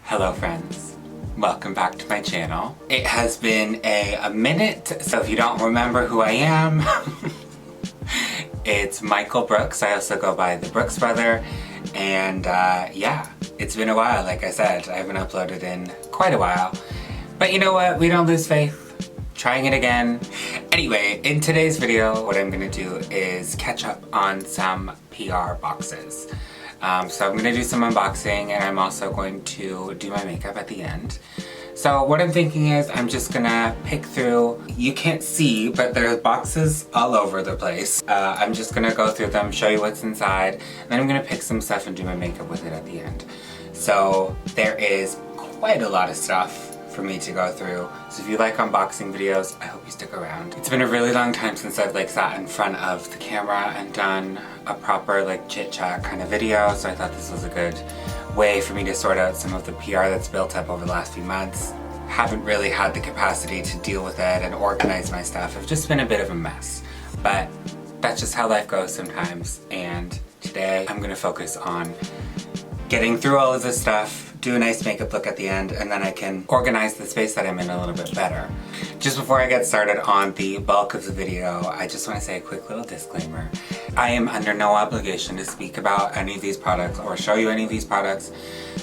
Hello friends, welcome back to my channel. It has been a minute, so if you don't remember who I am, it's Michael Brooks. I also go by the Brooks Brother, and yeah, it's been a while. Like I said, I haven't uploaded in quite a while, but you know what, we don't lose faith. Trying it again. Anyway, in today's video, what I'm gonna do is catch up on some PR boxes. So I'm gonna do some unboxing, and I'm also going to do my makeup at the end. So what I'm thinking is I'm just gonna pick through, you can't see, but there's boxes all over the place. I'm just gonna go through them, show you what's inside, and then I'm gonna pick some stuff and do my makeup with it at the end. So there is quite a lot of stuff for me to go through. So if you like unboxing videos, I hope you stick around. It's been a really long time since I've sat in front of the camera and done a proper chit chat kind of video, so I thought this was a good way for me to sort out some of the PR that's built up over the last few months. Haven't really had the capacity to deal with it and organize my stuff. I've just been a bit of a mess, but that's just how life goes sometimes. And today I'm gonna focus on getting through all of this stuff, do a nice makeup look at the end, and then I can organize the space that I'm in a little bit better. Just before I get started on the bulk of the video, I just want to say a quick little disclaimer. I am under no obligation to speak about any of these products or show you any of these products.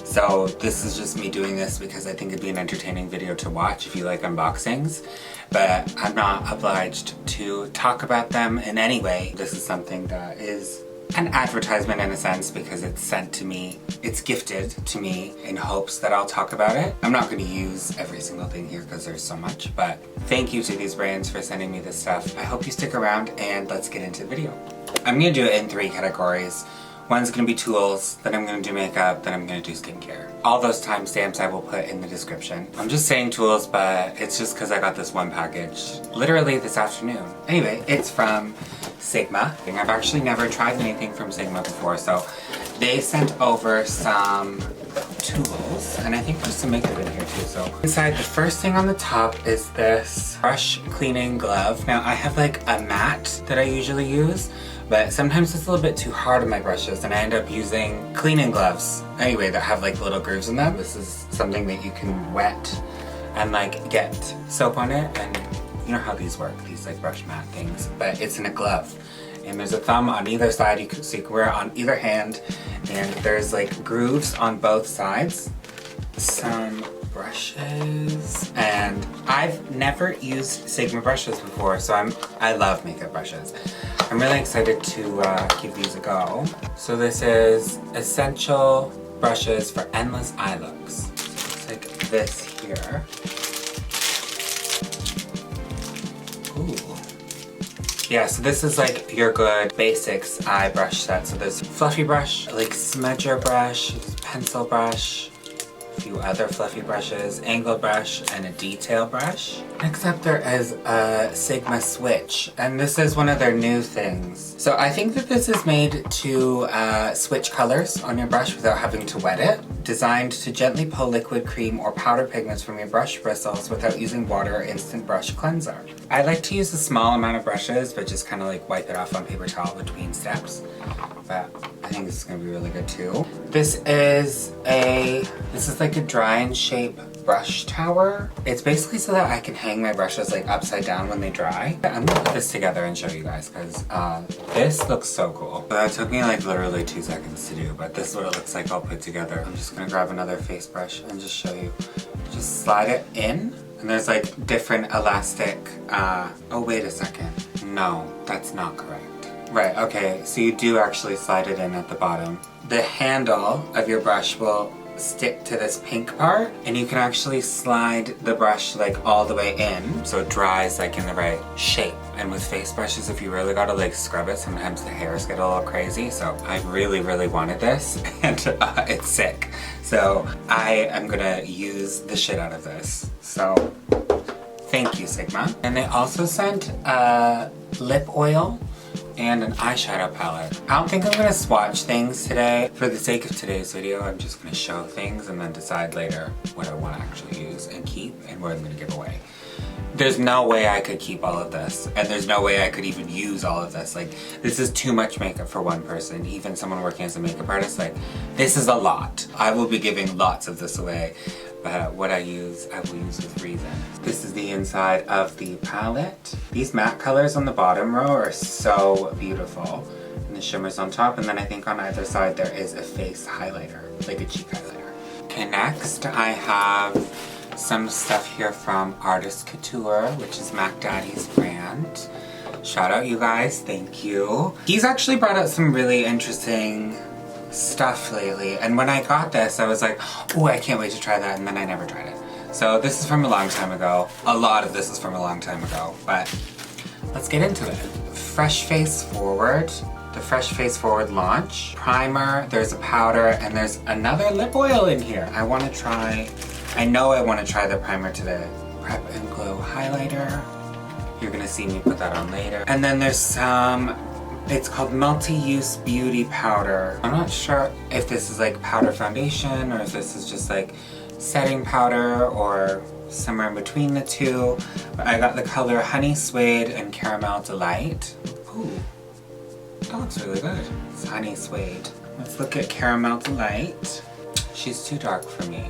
So this is just me doing this because I think it'd be an entertaining video to watch if you like unboxings. But I'm not obliged to talk about them in any way. This is something that is an advertisement in a sense because it's sent to me, it's gifted to me in hopes that I'll talk about it. I'm not going to use every single thing here because there's so much, but thank you to these brands for sending me this stuff. I hope you stick around and let's get into the video. I'm going to do it in 3 categories. One's going to be tools, then I'm going to do makeup, then I'm going to do skincare. All those timestamps I will put in the description. I'm just saying tools, but it's just because I got this one package literally this afternoon. Anyway, it's from Sigma. I've actually never tried anything from Sigma before, so they sent over some tools, and I think there's some makeup in here too. So inside, the first thing on the top is this brush cleaning glove. Now I have a mat that I usually use, but sometimes it's a little bit too hard on my brushes and I end up using cleaning gloves anyway that have little grooves in them. This is something that you can wet and get soap on it, and you know how these work, these brush mat things, but it's in a glove. And there's a thumb on either side, so you can wear it on either hand, and there's grooves on both sides. Some brushes, and I've never used Sigma brushes before, so I love makeup brushes. I'm really excited to give these a go. So this is Essential Brushes for Endless Eye Looks. So it's this here. Ooh. Yeah, so this is your good basics eye brush set. So there's fluffy brush, smudger brush, pencil brush, a few other fluffy brushes, angle brush, and a detail brush. Next up there is a Sigma switch, and this is one of their new things. So I think that this is made to switch colors on your brush without having to wet it. Designed to gently pull liquid, cream, or powder pigments from your brush bristles without using water or instant brush cleanser. I like to use a small amount of brushes, but just kind of wipe it off on paper towel between steps. But I think this is going to be really good too. This is a dry and shape brush tower. It's basically so that I can hang my brushes upside down when they dry. I'm gonna put this together and show you guys because this looks so cool. So that took me literally 2 seconds to do, but this is what it looks like all put together. I'm just gonna grab another face brush and just show you. Just slide it in, and there's different elastic, oh wait a second. No, that's not correct. Right, okay, so you do actually slide it in at the bottom. The handle of your brush will stick to this pink part, and you can actually slide the brush all the way in so it dries in the right shape. And with face brushes, if you really gotta scrub it, sometimes the hairs get a little crazy. So I really wanted this, and it's sick. So I am gonna use the shit out of this. So thank you, Sigma. And they also sent lip oil, and an eyeshadow palette. I don't think I'm gonna swatch things today. For the sake of today's video, I'm just gonna show things and then decide later what I want to actually use and keep and what I'm gonna give away. There's no way I could keep all of this, and there's no way I could even use all of this. Like, this is too much makeup for one person. Even someone working as a makeup artist, like, this is a lot. I will be giving lots of this away, but what I will use with reason. This is the inside of the palette. These matte colors on the bottom row are so beautiful. And the shimmers on top, and then I think on either side there is a face highlighter, like a cheek highlighter. Okay, next I have some stuff here from Artist Couture, which is Mac Daddy's brand. Shout out you guys, thank you. He's actually brought out some really interesting stuff lately, and when I got this I was like, oh, I can't wait to try that, and then I never tried it. So this is from a long time ago. A lot of this is from a long time ago, but let's get into it. Fresh Face Forward. The Fresh Face Forward launch. Primer, there's a powder, and there's another lip oil in here. I know I want to try the primer today. Prep and Glow highlighter. You're gonna see me put that on later. And then there's some, it's called Multi-Use Beauty Powder. I'm not sure if this is like powder foundation or if this is just like setting powder or somewhere in between the two. But I got the color Honey Suede and Caramel Delight. Ooh, that looks really good. It's Honey Suede. Let's look at Caramel Delight. She's too dark for me.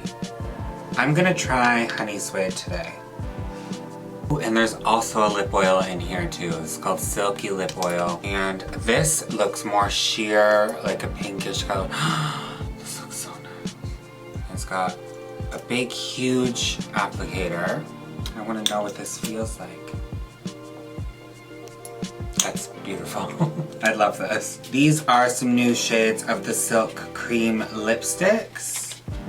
I'm gonna try Honey Suede today. Ooh, and there's also a lip oil in here too. It's called Silky Lip Oil. And this looks more sheer, like a pinkish color. This looks so nice. It's got a big, huge applicator. I wanna know what this feels like. That's beautiful. I love this. These are some new shades of the Silk Cream lipsticks.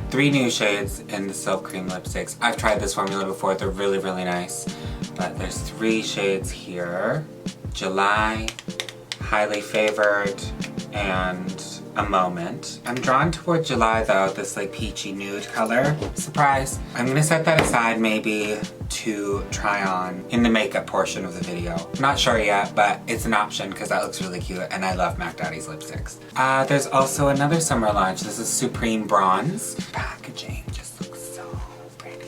3 new shades in the Silk Cream lipsticks. I've tried this formula before, they're really, really nice. But there's 3 shades here. July, Highly Favored, and A Moment. I'm drawn toward July though, this like peachy nude color. Surprise! I'm gonna set that aside maybe to try on in the makeup portion of the video. Not sure yet, but it's an option because that looks really cute and I love Mac Daddy's lipsticks. There's also another summer launch. This is Supreme Bronze. Packaging just looks so pretty.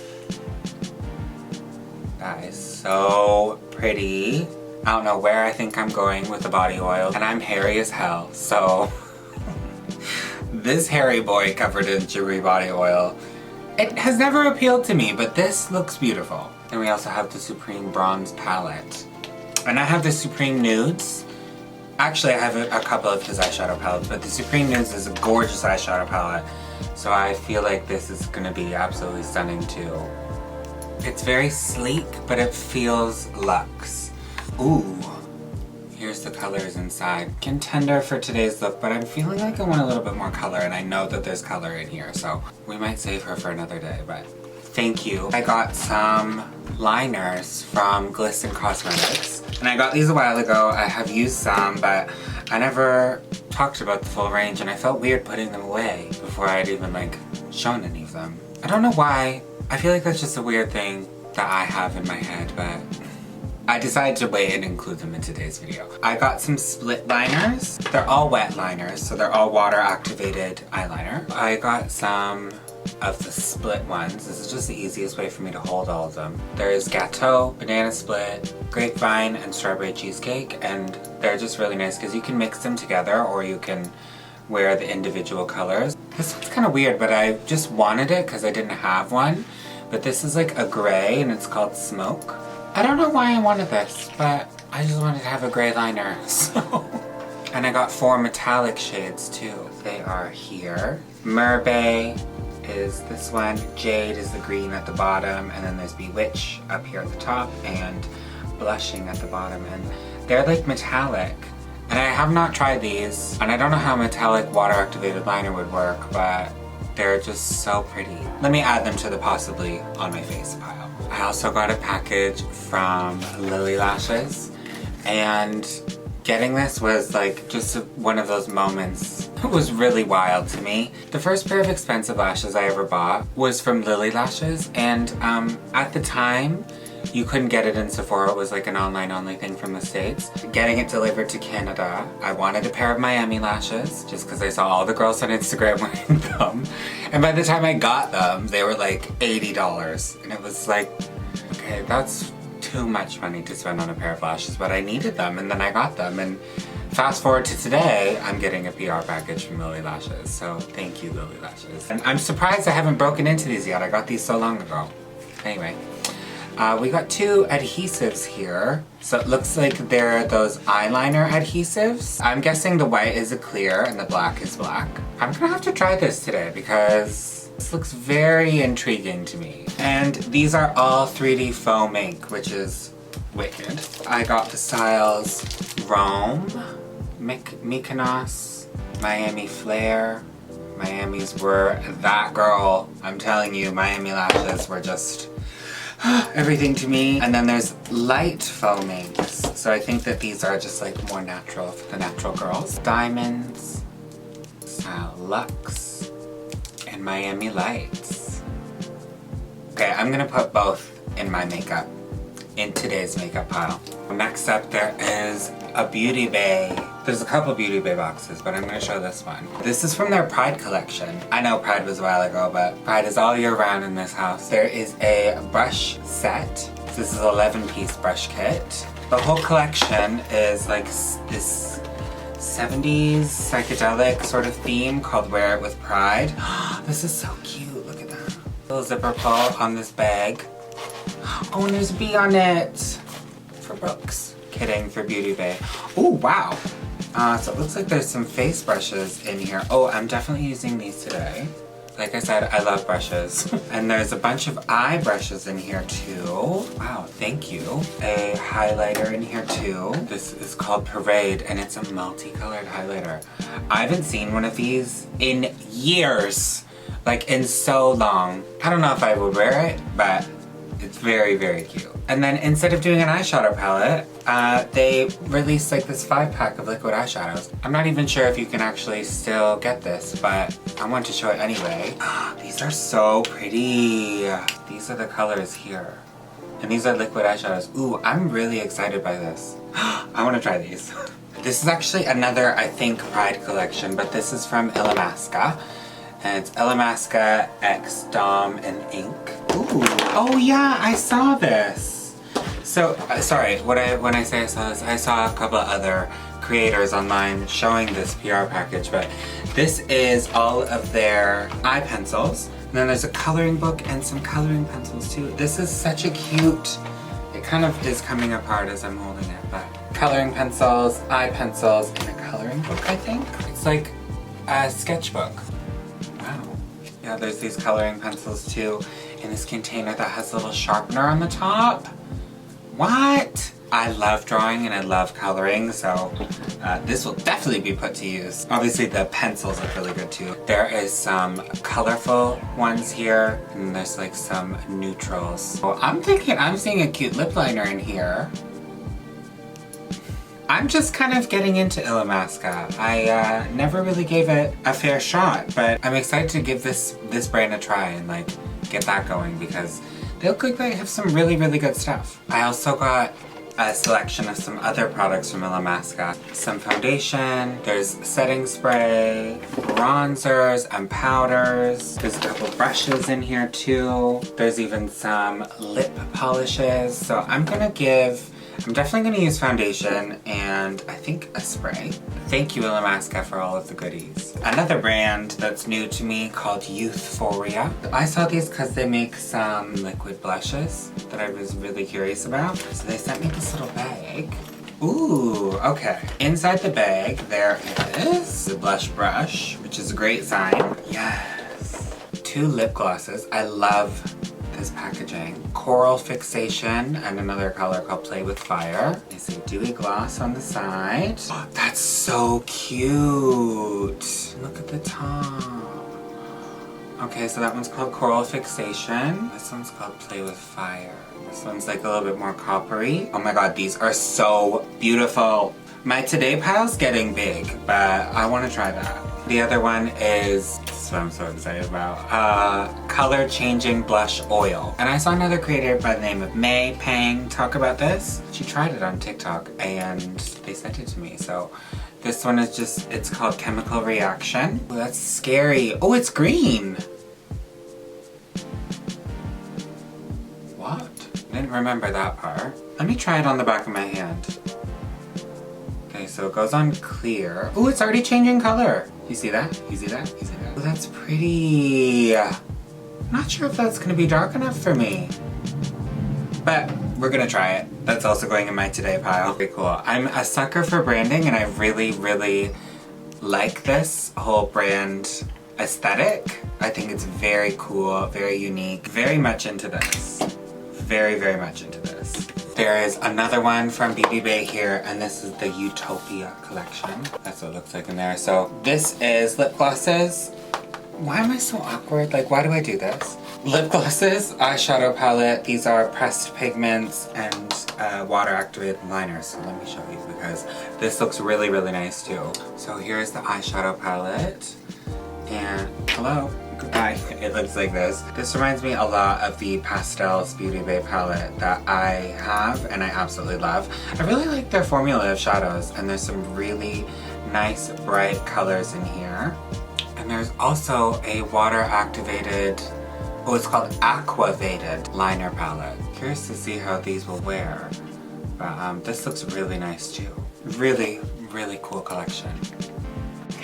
That is so pretty. I don't know where I think I'm going with the body oil, and I'm hairy as hell, so this hairy boy covered in chewy body oil, it has never appealed to me, but this looks beautiful. And we also have the Supreme Bronze palette. And I have the Supreme Nudes. Actually, I have a couple of his eyeshadow palettes, but the Supreme Nudes is a gorgeous eyeshadow palette. So I feel like this is gonna be absolutely stunning too. It's very sleek, but it feels luxe. Ooh. Here's the colors inside. Contender for today's look, but I'm feeling like I want a little bit more color, and I know that there's color in here, so we might save her for another day, but thank you. I got some liners from Glisten Cosmetics, and I got these a while ago. I have used some, but I never talked about the full range, and I felt weird putting them away before I had even like shown any of them. I don't know why. I feel like that's just a weird thing that I have in my head, but I decided to wait and include them in today's video. I got some split liners. They're all wet liners, so they're all water activated eyeliner. I got some of the split ones. This is just the easiest way for me to hold all of them. There's Gateau, Banana Split, Grapevine, and Strawberry Cheesecake, and they're just really nice because you can mix them together or you can wear the individual colors. This one's kind of weird, but I just wanted it because I didn't have one. But this is like a gray and it's called Smoke. I don't know why I wanted this, but I just wanted to have a gray liner, so. And I got 4 metallic shades too. They are here. Merbe is this one, Jade is the green at the bottom, and then there's Bewitch up here at the top, and Blushing at the bottom, and they're like metallic. And I have not tried these, and I don't know how metallic water-activated liner would work, but they're just so pretty. Let me add them to the possibly on my face pile. I also got a package from Lilly Lashes, and getting this was like just one of those moments. It was really wild to me. The first pair of expensive lashes I ever bought was from Lilly Lashes, and at the time you couldn't get it in Sephora. It was like an online only thing from the States. Getting it delivered to Canada, I wanted a pair of Miami lashes just because I saw all the girls on Instagram wearing them. And by the time I got them, they were like $80. And it was like, okay, that's too much money to spend on a pair of lashes, but I needed them and then I got them. And fast forward to today, I'm getting a PR package from Lilly Lashes. So thank you, Lilly Lashes. And I'm surprised I haven't broken into these yet. I got these so long ago. Anyway. We got two adhesives here. So it looks like they're those eyeliner adhesives. I'm guessing the white is a clear and the black is black. I'm gonna have to try this today because this looks very intriguing to me. And these are all 3D faux mink, which is wicked. I got the styles Rome, Mykonos, Miami Flare. Miami's were that girl. I'm telling you, Miami lashes were just everything to me. And then there's light faux minks. So I think that these are just like more natural for the natural girls. Diamonds, Luxe, and Miami Lights. Okay, I'm gonna put both in my makeup, in today's makeup pile. Next up there is a Beauty Bay. There's a couple Beauty Bay boxes, but I'm gonna show this one. This is from their Pride collection. I know Pride was a while ago, but Pride is all year round in this house. There is a brush set. This is an 11-piece brush kit. The whole collection is like this 70s psychedelic sort of theme called Wear It With Pride. This is so cute, look at that. Little zipper pull on this bag. Oh, and there's a bee on it. For Brooks. Kidding, for Beauty Bay. Oh, wow. So it looks like there's some face brushes in here. Oh, I'm definitely using these today. Like I said, I love brushes. And there's a bunch of eye brushes in here too. Wow, thank you. A highlighter in here too. This is called Parade and it's a multicolored highlighter. I haven't seen one of these in years. Like in so long. I don't know if I would wear it, but it's very, very cute. And then instead of doing an eyeshadow palette, they released like this 5-pack of liquid eyeshadows. I'm not even sure if you can actually still get this, but I want to show it anyway. These are so pretty. These are the colors here. And these are liquid eyeshadows. Ooh, I'm really excited by this. I want to try these. This is actually another, I think, Pride collection, but this is from illamasqua. And it's illamasqua X Dom and Ink. Ooh, oh yeah, I saw this. So, sorry, when I say I saw this, I saw a couple of other creators online showing this PR package, but this is all of their eye pencils. And then there's a coloring book and some coloring pencils too. This is such a cute, it kind of is coming apart as I'm holding it, but coloring pencils, eye pencils, and a coloring book, I think. It's like a sketchbook. Wow. Yeah, there's these coloring pencils too in this container that has a little sharpener on the top. What? I love drawing and I love coloring, so this will definitely be put to use. Obviously the pencils look really good too. There is some colorful ones here, and there's like some neutrals. Well, I'm thinking I'm seeing a cute lip liner in here. I'm just kind of getting into illamasqua. I never really gave it a fair shot, but I'm excited to give this brand a try and like get that going because they look like they have some really, really good stuff. I also got a selection of some other products from illamasqua. Some foundation, there's setting spray, bronzers and powders. There's a couple brushes in here too. There's even some lip polishes. So I'm definitely gonna use foundation and I think a spray. Thank you illamasqua for all of the goodies. Another brand that's new to me called Youthforia. I saw these because they make some liquid blushes that I was really curious about. So they sent me this little bag. Ooh, okay. Inside the bag there is the blush brush, which is a great sign. Yes. 2 lip glosses. I love this packaging. Coral Fixation and another color called Play With Fire. There's a dewy gloss on the side. Oh, that's so cute. Look at the top. Okay, so that one's called Coral Fixation. This one's called Play With Fire. This one's like a little bit more coppery. Oh my god, these are so beautiful. My today pile's getting big, but I want to try that. The other one is That's what I'm so excited about. Color changing blush oil. And I saw another creator by the name of May Pang talk about this. She tried it on TikTok and they sent it to me. So this one is just, it's called Chemical Reaction. Oh, that's scary. Oh, it's green. What? I didn't remember that part. Let me try it on the back of my hand. Okay, so it goes on clear. Oh, it's already changing color. You see that? You see that? You see that? Oh, that's pretty. Not sure if that's gonna be dark enough for me. But we're gonna try it. That's also going in my today pile. Very cool. I'm a sucker for branding and I really, really like this whole brand aesthetic. I think it's very cool, very unique. Very much into this. Very, very much into this. There is another one from vieve here, and this is the Utopia collection. That's what it looks like in there. So this is lip glosses. Why am I so awkward? Like, why do I do this? Lip glosses, eyeshadow palette. These are pressed pigments and water activated liners. So let me show you because this looks really, really nice too. So here's the eyeshadow palette. And hello. Goodbye. It looks like this. This reminds me a lot of the Pastels Beauty Bay palette that I have and I absolutely love. I really like their formula of shadows and there's some really nice bright colors in here. And there's also a water activated, oh, it's called Aquavated liner palette. Curious to see how these will wear. But this looks really nice too. Really, really cool collection.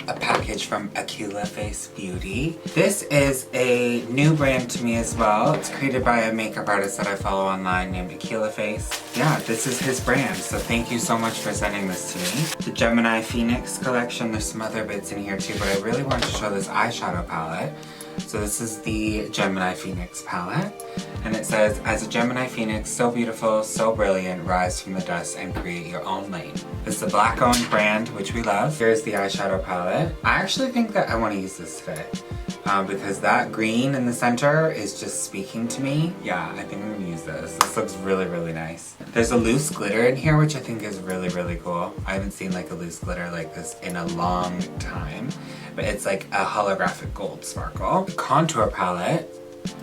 A package from Akila Face Beauty. This is a new brand to me as well. It's created by a makeup artist that I follow online named Akila Face. Yeah, this is his brand, so thank you so much for sending this to me. The Gemini Phoenix collection, there's some other bits in here too, but I really wanted to show this eyeshadow palette. So this is the Gemini Phoenix palette, and it says, as a Gemini Phoenix, so beautiful, so brilliant, rise from the dust and create your own lane. This is a black-owned brand, which we love. Here's the eyeshadow palette. I actually think that I want to use this today, because that green in the center is just speaking to me. Yeah, I think I'm gonna use this. This looks really, really nice. There's a loose glitter in here, which I think is really, really cool. I haven't seen like a loose glitter like this in a long time, but it's like a holographic gold sparkle. Contour palette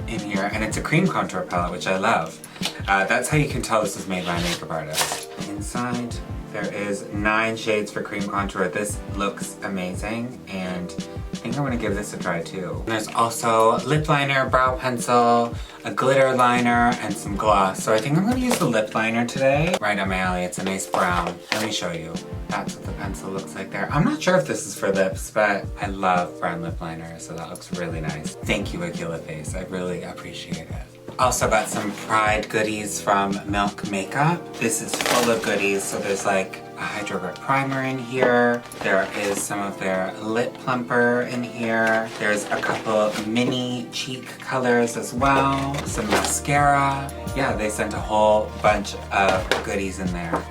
in here, and it's a cream contour palette, which I love. That's how you can tell this was made by a makeup artist. Inside, there is 9 shades for cream contour. This looks amazing, and I think I'm gonna give this a try too. There's also lip liner, brow pencil, a glitter liner, and some gloss. So I think I'm gonna use the lip liner today. Right up my alley, it's a nice brown. Let me show you. That's what the pencil looks like there. I'm not sure if this is for lips, but I love brown lip liner, so that looks really nice. Thank you, Akila Face. I really appreciate it. Also got some Pride goodies from Milk Makeup. This is full of goodies, so there's like a Hydro Grip primer in here. There is some of their lip plumper in here. There's a couple mini cheek colors as well. Some mascara. Yeah, they sent a whole bunch of goodies in there.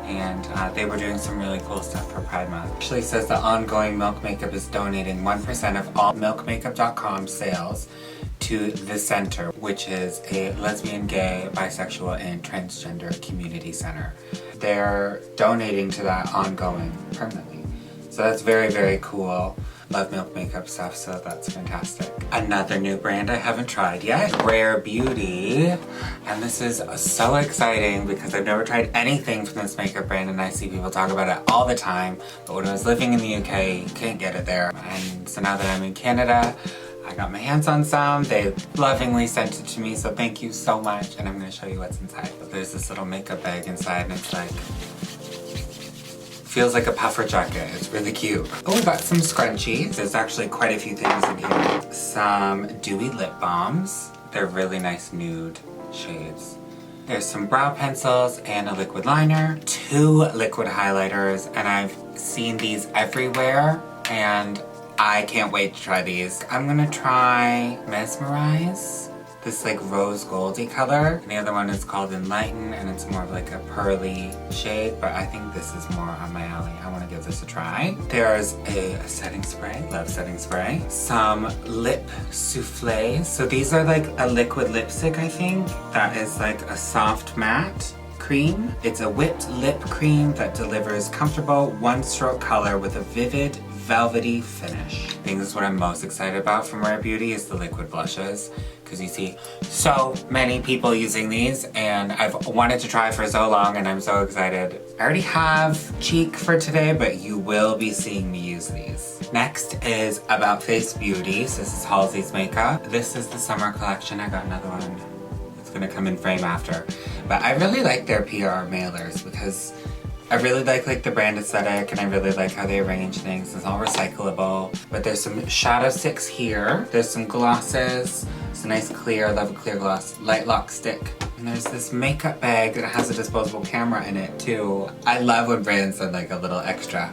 And they were doing some really cool stuff for Pride Month. It actually says that ongoing Milk Makeup is donating 1% of all milkmakeup.com sales to the center, which is a lesbian, gay, bisexual, and transgender community center. They're donating to that ongoing permanently. So that's very, very cool. Love Milk Makeup stuff, so that's fantastic. Another new brand I haven't tried yet, Rare Beauty. And this is so exciting because I've never tried anything from this makeup brand and I see people talk about it all the time. But when I was living in the UK, you can't get it there. And so now that I'm in Canada, I got my hands on some. They lovingly sent it to me, so thank you so much. And I'm gonna show you what's inside. But there's this little makeup bag inside and it's like, feels like a puffer jacket. It's really cute. Oh, we got some scrunchies. There's actually quite a few things in here. Some dewy lip balms. They're really nice nude shades. There's some brow pencils and a liquid liner. 2 liquid highlighters, and I've seen these everywhere, and I can't wait to try these. I'm gonna try Mesmerize. This like rose goldy color. And the other one is called Enlighten, and it's more of like a pearly shade, but I think this is more on my alley. I want to give this a try. There's a setting spray. Love setting spray. Some lip souffles. So these are like a liquid lipstick, I think. That is like a soft matte cream. It's a whipped lip cream that delivers comfortable one-stroke color with a vivid velvety finish. I think this is what I'm most excited about from Rare Beauty is the liquid blushes, because you see so many people using these and I've wanted to try for so long and I'm so excited. I already have cheek for today, but you will be seeing me use these. Next is About Face Beauty. So this is Halsey's makeup. This is the summer collection. I got another one. It's gonna come in frame after. But I really like their PR mailers because I really like the brand aesthetic and I really like how they arrange things. It's all recyclable. But there's some shadow sticks here. There's some glosses. It's a nice clear, I love a clear gloss, light lock stick. And there's this makeup bag that has a disposable camera in it too. I love when brands send like a little extra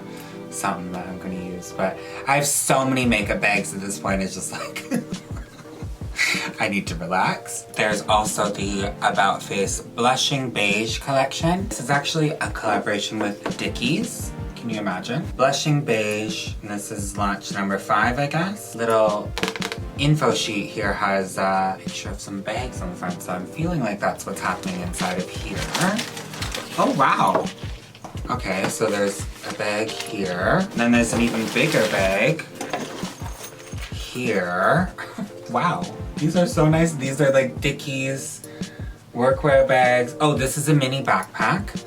something that I'm gonna use. But I have so many makeup bags at this point, it's just like, I need to relax. There's also the About Face Blushing Beige collection. This is actually a collaboration with Dickies. Can you imagine? Blushing Beige, and this is launch number 5, I guess. Little info sheet here has a picture of some bags on the front, so I'm feeling like that's what's happening inside of here. Oh wow! Okay, so there's a bag here. Then there's an even bigger bag here. Wow. These are so nice. These are like Dickies workwear bags. Oh, this is a mini backpack.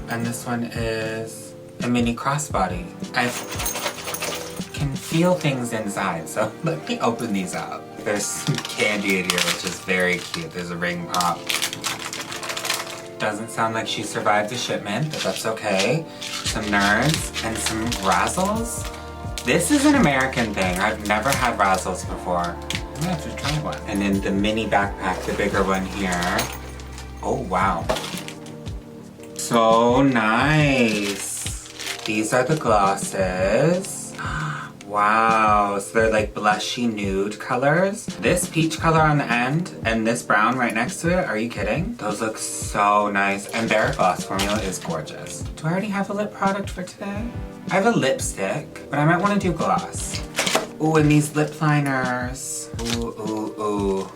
And this one is a mini crossbody. I can feel things inside, so let me open these up. There's some candy in here, which is very cute. There's a ring pop. Doesn't sound like she survived the shipment, but that's okay. Some nerds and some razzles. This is an American thing. I've never had razzles before. I'm gonna have to try one. And then the mini backpack, the bigger one here. Oh, wow. So nice. These are the glosses. Wow, so they're like blushy nude colors. This peach color on the end and this brown right next to it, are you kidding? Those look so nice. And their gloss formula is gorgeous. Do I already have a lip product for today? I have a lipstick, but I might want to do gloss. Ooh, and these lip liners. Ooh, ooh, ooh.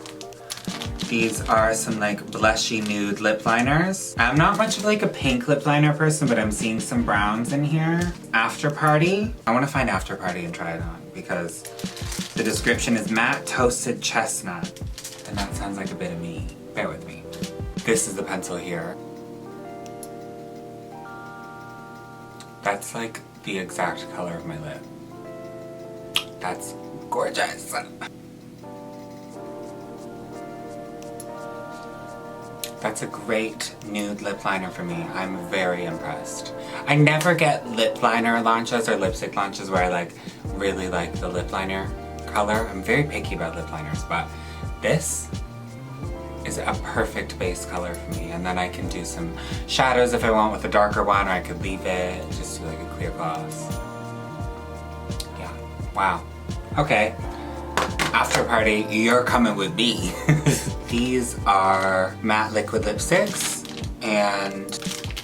These are some like blushy nude lip liners. I'm not much of like a pink lip liner person, but I'm seeing some browns in here. After Party. I want to find After Party and try it on because the description is matte toasted chestnut. And that sounds like a bit of me. Bear with me. This is the pencil here. That's like the exact color of my lip. That's gorgeous. That's a great nude lip liner for me. I'm very impressed. I never get lip liner launches or lipstick launches where I like really like the lip liner color. I'm very picky about lip liners, but this is a perfect base color for me. And then I can do some shadows if I want with a darker one, or I could leave it, just do like a clear gloss. Yeah, wow. Okay, After Party, you're coming with me. These are matte liquid lipsticks, and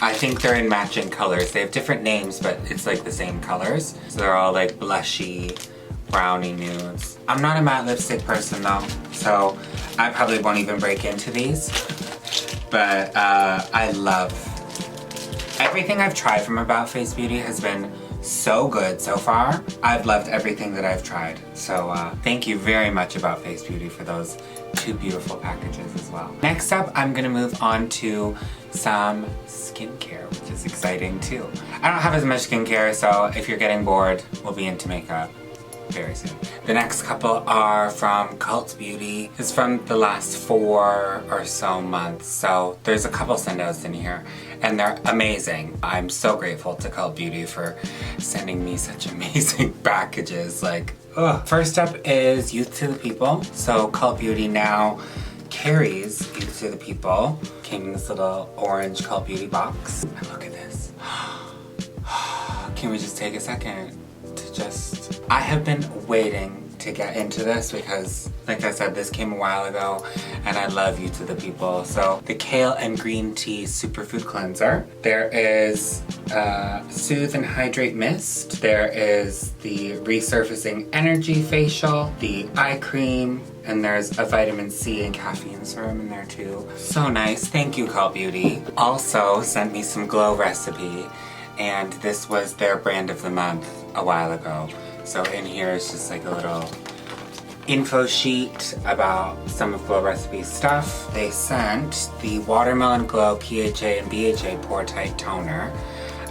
I think they're in matching colors. They have different names, but it's like the same colors. So they're all like blushy, brownie nudes. I'm not a matte lipstick person though, so I probably won't even break into these. But I love everything I've tried from About Face Beauty has been so good so far. I've loved everything that I've tried. So thank you very much About Face Beauty for those 2 beautiful packages as well. Next up, I'm gonna move on to some skincare, which is exciting too. I don't have as much skincare, so if you're getting bored, we'll be into makeup very soon. The next couple are from Cult Beauty. It's from the last 4 or so months, so there's a couple send-outs in here, and they're amazing. I'm so grateful to Cult Beauty for sending me such amazing packages. Like, ugh. First up is Youth to the People. So Cult Beauty now carries Youth to the People. Came in this little orange Cult Beauty box. And look at this. Can we just take a second to just... I have been waiting to get into this because, like I said, this came a while ago and I love Youth to the People. So the Kale and Green Tea Superfood Cleanser. There is Soothe and Hydrate Mist. There is the Resurfacing Energy Facial, the Eye Cream, and there's a vitamin C and caffeine serum in there too. So nice. Thank you, Cult Beauty. Also sent me some glow recipe, and this was their brand of the month. a while ago. So in here is just like a little info sheet about some of Glow Recipe's stuff. They sent the Watermelon Glow PHA and BHA Pore Tight Toner.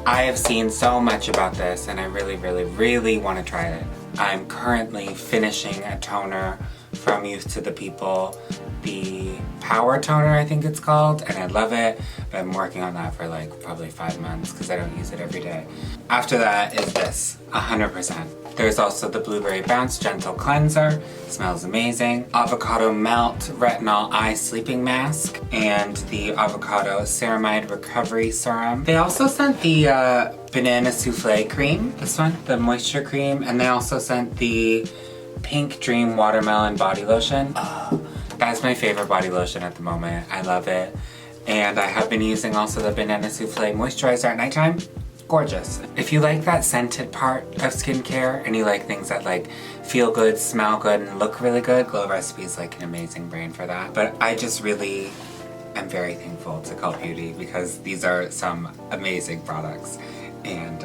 I have seen so much about this and I really want to try it. I'm currently finishing a toner from Youth to the People, the Power Toner I think it's called, and I love it, but I'm working on that for like probably 5 months because I don't use it every day. After that is this, 100%. There's also the Blueberry Bounce Gentle Cleanser, smells amazing, Avocado Melt Retinol Eye Sleeping Mask, and the Avocado Ceramide Recovery Serum. They also sent the Banana Souffle Cream, this one, the Moisture Cream, and they also sent the Pink Dream Watermelon Body Lotion. That's my favorite body lotion at the moment. I love it. And I have been using also the Banana Souffle Moisturizer at nighttime. Gorgeous. If you like that scented part of skincare and you like things that like feel good, smell good, and look really good, Glow Recipe is like an amazing brand for that. But I just really am very thankful to Cult Beauty because these are some amazing products. And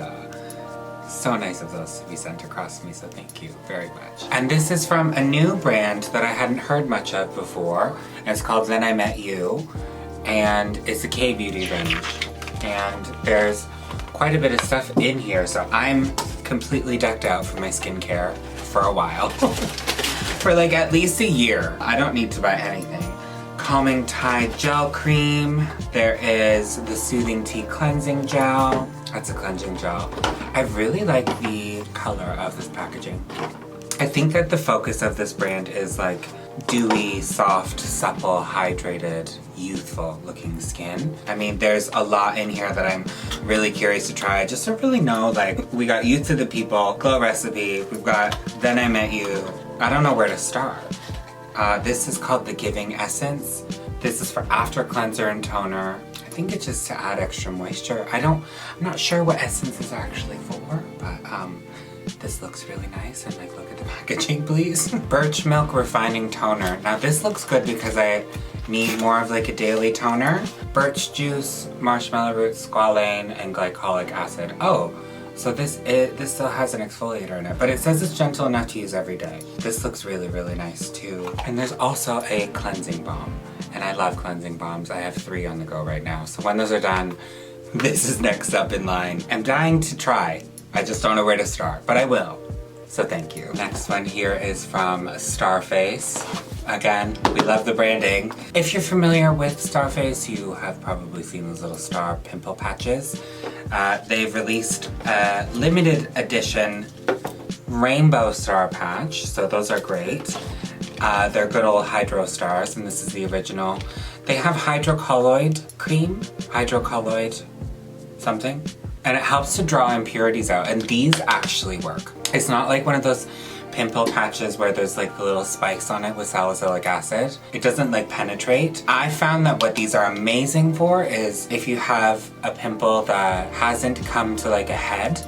so nice of those to be sent across to me, so thank you very much. And this is from a new brand that I hadn't heard much of before. It's called Then I Met You, and it's a K-Beauty range. And there's quite a bit of stuff in here, so I'm completely decked out for my skincare for a while. For like at least a year. I don't need to buy anything. Calming Tide Gel Cream. There is the Soothing Tea Cleansing Gel. That's a cleansing gel. I really like the color of this packaging. I think that the focus of this brand is like dewy, soft, supple, hydrated, youthful looking skin. I mean, there's a lot in here that I'm really curious to try just to really know, like, we got Youth to the People, Glow Recipe, we've got Then I Met You. I don't know where to start. This is called the Giving Essence. This is for after cleanser and toner. I think it's just to add extra moisture. I'm not sure what essence is actually for, but this looks really nice. And like, look at the packaging, please. Birch Milk Refining Toner. Now this looks good because I need more of like a daily toner. Birch juice, marshmallow root, squalane, and glycolic acid. Oh, so this still has an exfoliator in it, but it says it's gentle enough to use every day. This looks really nice too. And there's also a cleansing balm. And I love cleansing balms. I have 3 on the go right now. So when those are done, this is next up in line. I'm dying to try. I just don't know where to start, but I will. So thank you. Next one here is from Starface. Again, we love the branding. If you're familiar with Starface, you have probably seen those little star pimple patches. They've released a limited edition rainbow star patch, so those are great. They're good old Hydro Stars, and this is the original. They have hydrocolloid cream, hydrocolloid something, and it helps to draw impurities out, and these actually work. It's not like one of those pimple patches where there's like the little spikes on it with salicylic acid. It doesn't like penetrate. I found that what these are amazing for is if you have a pimple that hasn't come to like a head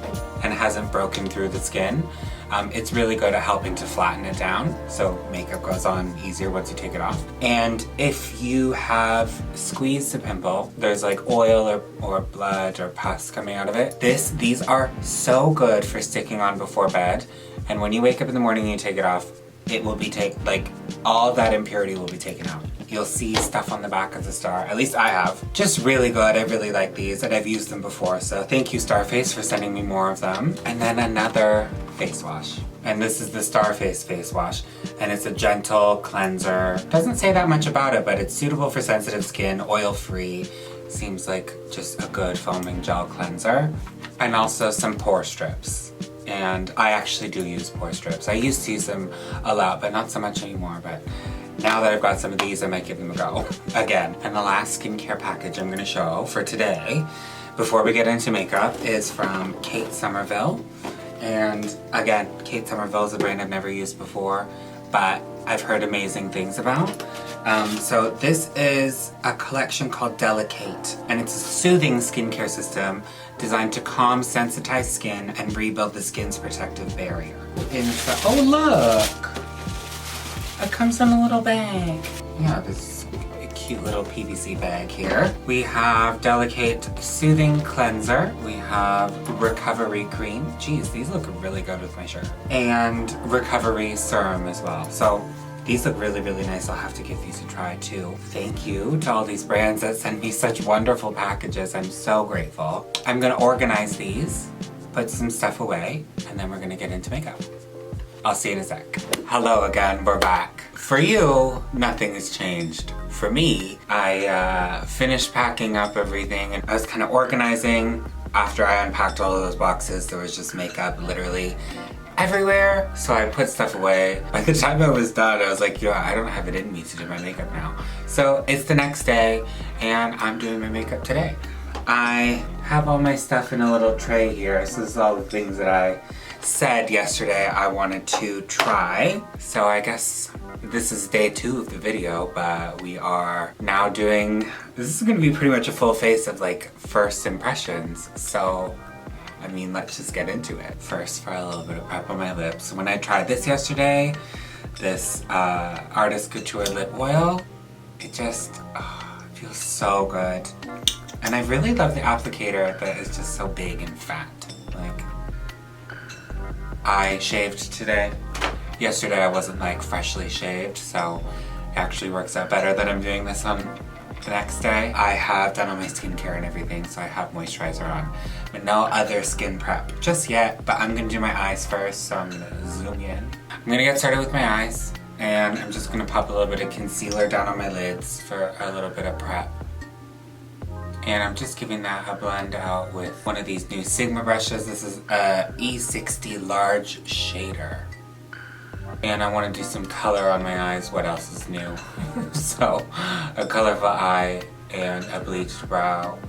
and hasn't broken through the skin. It's really good at helping to flatten it down, so makeup goes on easier once you take it off. And if you have squeezed a pimple, there's like oil or blood or pus coming out of it. These are so good for sticking on before bed, and when you wake up in the morning and you take it off, it will be like all that impurity will be taken out. You'll see stuff on the back of the star, at least I have. Just really good, I really like these, and I've used them before, so thank you Starface for sending me more of them. And then another face wash. And this is the Starface face wash, and it's a gentle cleanser. Doesn't say that much about it, but it's suitable for sensitive skin, oil-free. Seems like just a good foaming gel cleanser. And also some pore strips. And I actually do use pore strips. I used to use them a lot, but not so much anymore, but now that I've got some of these, I might give them a go again. And the last skincare package I'm gonna show for today, before we get into makeup, is from Kate Somerville. And again, Kate Somerville is a brand I've never used before, but I've heard amazing things about. So this is a collection called Delicate, and it's a soothing skincare system designed to calm sensitized skin and rebuild the skin's protective barrier. Oh look! It comes in a little bag. Yeah, this is cute little PVC bag here. We have Delicate Soothing Cleanser. We have Recovery Cream. Geez, these look really good with my shirt. And Recovery Serum as well. So these look really, really nice. I'll have to give these a try too. Thank you to all these brands that send me such wonderful packages. I'm so grateful. I'm gonna organize these, put some stuff away, and then we're gonna get into makeup. I'll see you in a sec. Hello again, we're back. For you, nothing has changed. For me, I finished packing up everything and I was kind of organizing. After I unpacked all of those boxes, there was just makeup literally everywhere. So I put stuff away. By the time I was done, I was like, you know, I don't have it in me to do my makeup now. So it's the next day and I'm doing my makeup today. I have all my stuff in a little tray here. So this is all the things that I said yesterday I wanted to try. So I guess this is day 2 of the video, but we are now doing, this is gonna be pretty much a full face of like first impressions. So, I mean, let's just get into it. First, for a little bit of prep on my lips. When I tried this yesterday, this Artist Couture lip oil, it just it feels so good. And I really love the applicator that is just so big and fat. Like, I shaved today. Yesterday I wasn't like freshly shaved, so it actually works out better that I'm doing this on the next day. I have done all my skincare and everything, so I have moisturizer on, but no other skin prep just yet, but I'm gonna do my eyes first, so I'm gonna zoom in. I'm gonna get started with my eyes, and I'm just gonna pop a little bit of concealer down on my lids for a little bit of prep. And I'm just giving that a blend out with one of these new Sigma brushes. This is a E60 large shader. And I want to do some color on my eyes. What else is new? So, a colorful eye and a bleached brow.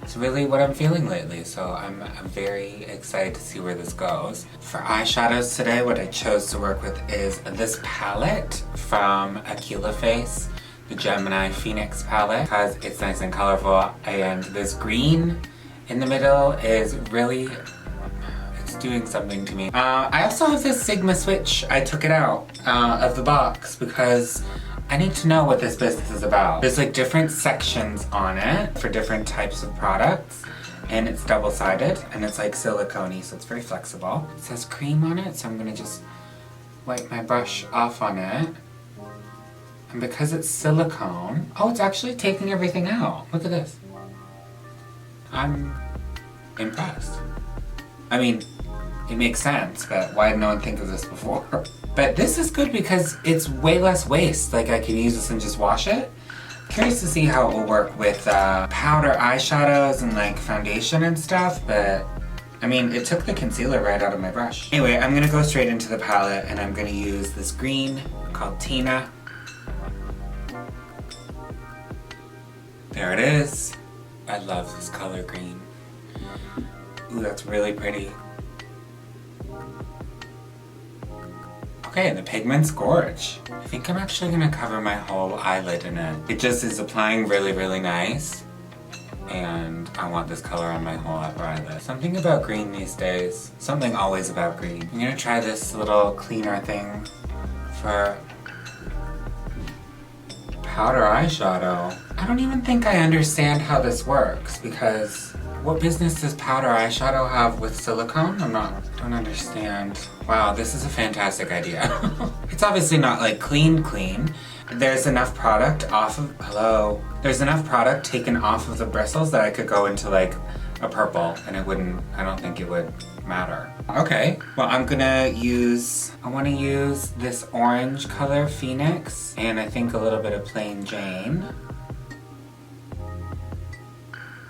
It's really what I'm feeling lately, so I'm very excited to see where this goes. For eyeshadows today, what I chose to work with is this palette from Akila Face. The Gemini Phoenix palette, because it's nice and colorful, and this green in the middle is really, it's doing something to me. I also have this Sigma switch. I took it out of the box because I need to know what this business is about. There's like different sections on it for different types of products, and it's double-sided, and it's like silicone-y, so it's very flexible. It says cream on it, so I'm gonna just wipe my brush off on it. And because it's silicone, oh, it's actually taking everything out. Look at this. I'm impressed. I mean, it makes sense, but why did no one think of this before? But this is good because it's way less waste. Like, I can use this and just wash it. Curious to see how it will work with powder eyeshadows and like foundation and stuff, but I mean, it took the concealer right out of my brush. Anyway, I'm gonna go straight into the palette and I'm gonna use this green called Tina. There it is. I love this color green. Ooh, that's really pretty. Okay, the pigment's gorge. I think I'm actually gonna cover my whole eyelid in it. It just is applying really, really nice. And I want this color on my whole upper eyelid. Something about green these days. Something always about green. I'm gonna try this little cleaner thing for powder eyeshadow. I don't even think I understand how this works because what business does powder eyeshadow have with silicone? I don't understand. Wow, this is a fantastic idea. It's obviously not like clean. There's enough product off of, there's enough product taken off of the bristles that I could go into like a purple and I don't think it would matter. Okay, well I'm gonna use, I wanna use this orange color Phoenix and I think a little bit of plain Jane.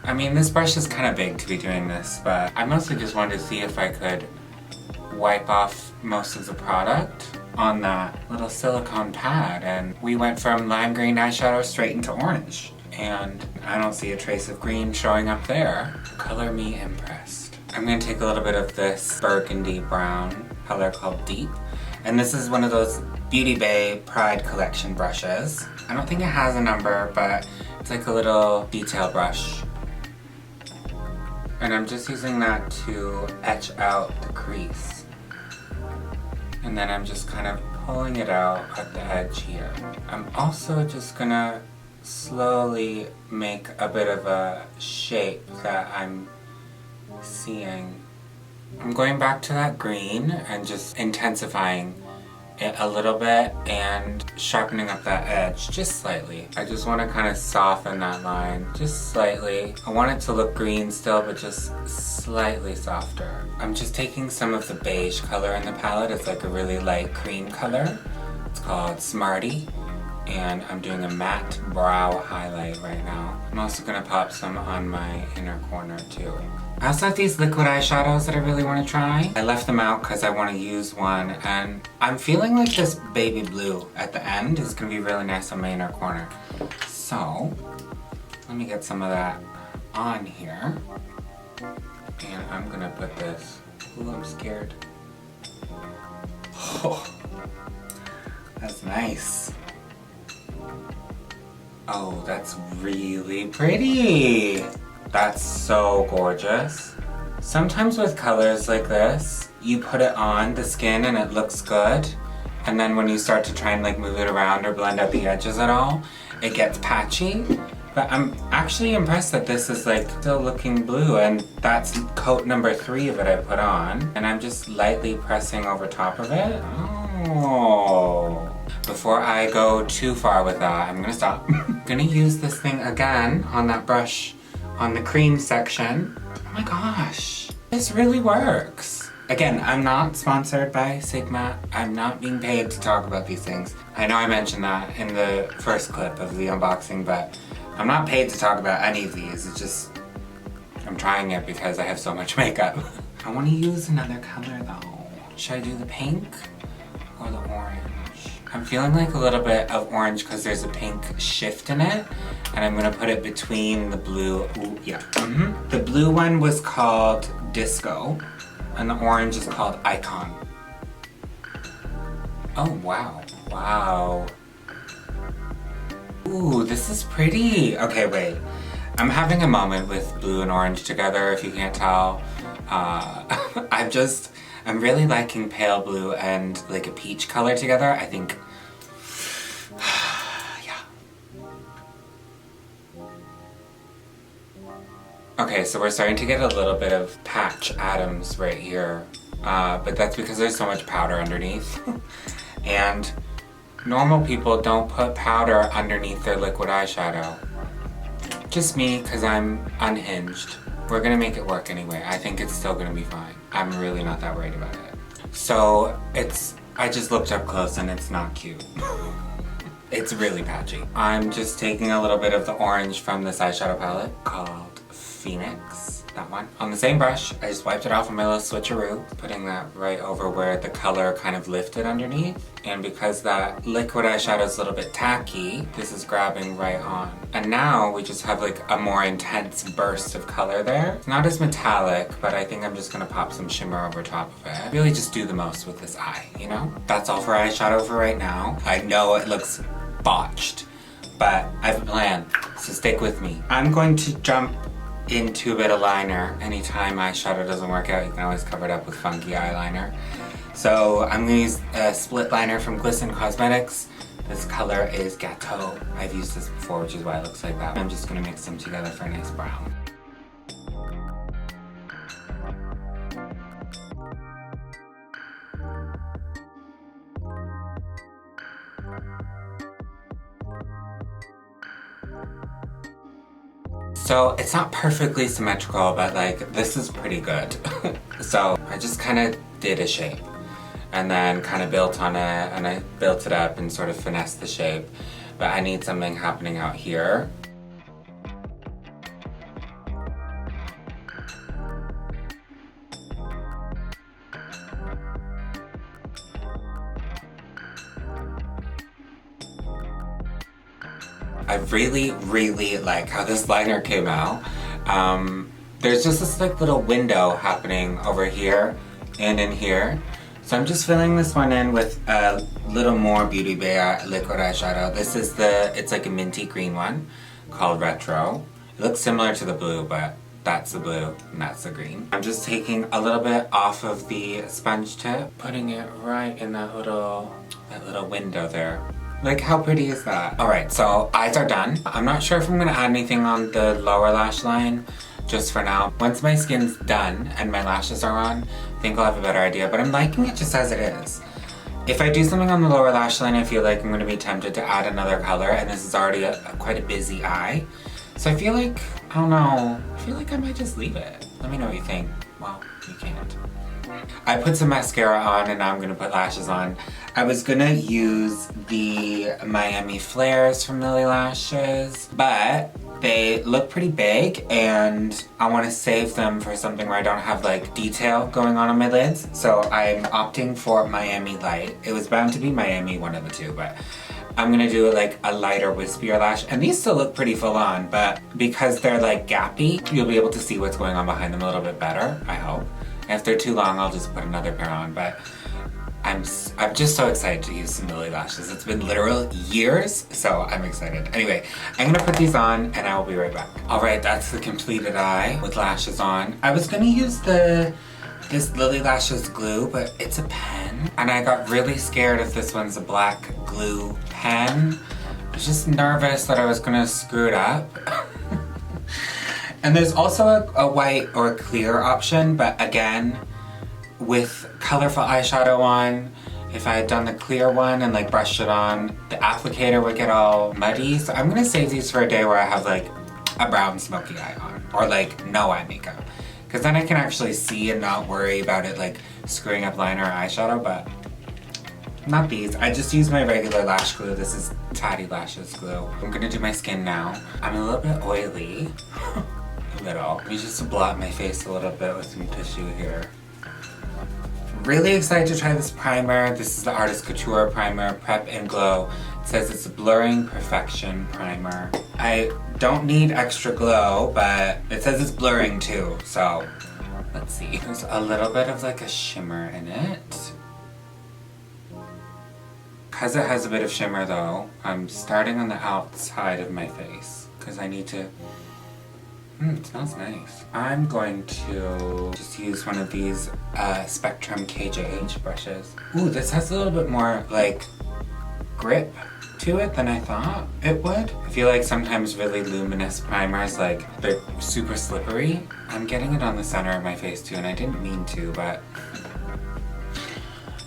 I mean, this brush is kind of big to be doing this, but I mostly just wanted to see if I could wipe off most of the product on that little silicone pad, and we went from lime green eyeshadow straight into orange. And I don't see a trace of green showing up there. Color me impressed. I'm gonna take a little bit of this burgundy brown color called Deep. And this is one of those Beauty Bay Pride Collection brushes. I don't think it has a number, but it's like a little detail brush. And I'm just using that to etch out the crease. And then I'm just kind of pulling it out at the edge here. I'm also just gonna slowly make a bit of a shape that I'm seeing. I'm going back to that green and just intensifying it a little bit and sharpening up that edge just slightly. I just want to kind of soften that line just slightly. I want it to look green still, but just slightly softer. I'm just taking some of the beige color in the palette. It's like a really light cream color. It's called 𝙨𝙬𝙗𝙧𝙬, and I'm doing a matte brow highlight right now. I'm also gonna pop some on my inner corner too. I also have these liquid eyeshadows that I really want to try. I left them out because I want to use one, and I'm feeling like this baby blue at the end is going to be really nice on my inner corner. So, let me get some of that on here. And I'm going to put this... Ooh, I'm scared. Oh, that's nice. Oh, that's really pretty. That's so gorgeous. Sometimes with colors like this, you put it on the skin and it looks good, and then when you start to try and like move it around or blend out the edges at all, it gets patchy. But I'm actually impressed that this is like still looking blue, and that's coat number 3 of it I put on, and I'm just lightly pressing over top of it. Oh. Before I go too far with that, I'm gonna stop. I'm gonna use this thing again on that brush on the cream section. Oh my gosh, this really works. Again, I'm not sponsored by Sigma. I'm not being paid to talk about these things. I know I mentioned that in the first clip of the unboxing, but I'm not paid to talk about any of these. It's just, I'm trying it because I have so much makeup. I want to use another color though. Should I do the pink or the orange? I'm feeling like a little bit of orange because there's a pink shift in it, and I'm gonna put it between the blue. Ooh, yeah. The blue one was called Disco, and the orange is called Icon. Oh wow, wow. Ooh, this is pretty. Okay, wait. I'm having a moment with blue and orange together, if you can't tell. I'm really liking pale blue and like a peach color together. I think, yeah. Okay, so we're starting to get a little bit of patch atoms right here, but that's because there's so much powder underneath. And normal people don't put powder underneath their liquid eyeshadow. Just me, because I'm unhinged. We're gonna make it work anyway. I think it's still gonna be fine. I'm really not that worried about it. So I just looked up close and it's not cute. It's really patchy. I'm just taking a little bit of the orange from this eyeshadow palette called Phoenix, that one. On the same brush, I just wiped it off with my little switcheroo, putting that right over where the color kind of lifted underneath. And because that liquid eyeshadow is a little bit tacky, this is grabbing right on. And now we just have like a more intense burst of color there. It's not as metallic, but I think I'm just gonna pop some shimmer over top of it. I really just do the most with this eye, you know? That's all for eyeshadow for right now. I know it looks botched, but I have a plan, so stick with me. I'm going to jump into a bit of liner. Anytime eyeshadow doesn't work out, you can always cover it up with funky eyeliner. So I'm gonna use a split liner from Glisten Cosmetics. This color is Gateau. I've used this before, which is why it looks like that. I'm just gonna mix them together for a nice brown. So it's not perfectly symmetrical, but like this is pretty good. So I just kind of did a shape and then kind of built on it, and I built it up and sort of finessed the shape. But I need something happening out here. I really, really like how this liner came out. There's just this like little window happening over here and in here. So I'm just filling this one in with a little more Beauty Bay liquid eyeshadow. This is it's like a minty green one called Retro. It looks similar to the blue, but that's the blue and that's the green. I'm just taking a little bit off of the sponge tip, putting it right in that little window there. Like, how pretty is that? Alright, so eyes are done. I'm not sure if I'm gonna add anything on the lower lash line just for now. Once my skin's done and my lashes are on, I think I'll have a better idea, but I'm liking it just as it is. If I do something on the lower lash line, I feel like I'm gonna be tempted to add another color, and this is already quite a busy eye. So I feel like, I don't know, I feel like I might just leave it. Let me know what you think. Well, you can't. I put some mascara on and now I'm gonna put lashes on. I was gonna use the Miami Flares from Lilly Lashes, but they look pretty big and I want to save them for something where I don't have like detail going on my lids. So I'm opting for Miami Light. It was bound to be Miami, one of the two, but I'm gonna do like a lighter wispier lash. And these still look pretty full on, but because they're like gappy, you'll be able to see what's going on behind them a little bit better, I hope. And if they're too long, I'll just put another pair on, but I'm just so excited to use some Lilly lashes. It's been literal years, so I'm excited. Anyway, I'm gonna put these on and I will be right back. All right, that's the completed eye with lashes on. I was gonna use this Lilly Lashes glue, but it's a pen. And I got really scared if this one's a black glue pen. I was just nervous that I was gonna screw it up. And there's also a white or a clear option, but again, with colorful eyeshadow on, if I had done the clear one and like brushed it on, the applicator would get all muddy. So I'm gonna save these for a day where I have like a brown smoky eye on, or like no eye makeup. Because then I can actually see and not worry about it like screwing up liner or eyeshadow, but not these. I just use my regular lash glue. This is Tatty Lashes glue. I'm gonna do my skin now. I'm a little bit oily. A little. Let me just blot my face a little bit with some tissue here. Really excited to try this primer. This is the Artist Couture primer, Prep and Glow. It says it's a blurring perfection primer. I don't need extra glow, but it says it's blurring too, so let's see. There's a little bit of like a shimmer in it. Because it has a bit of shimmer though, I'm starting on the outside of my face because I need to. It smells nice. I'm going to just use one of these Spectrum KJH brushes. Ooh, this has a little bit more like grip to it than I thought it would. I feel like sometimes really luminous primers, like they're super slippery. I'm getting it on the center of my face too, and I didn't mean to, but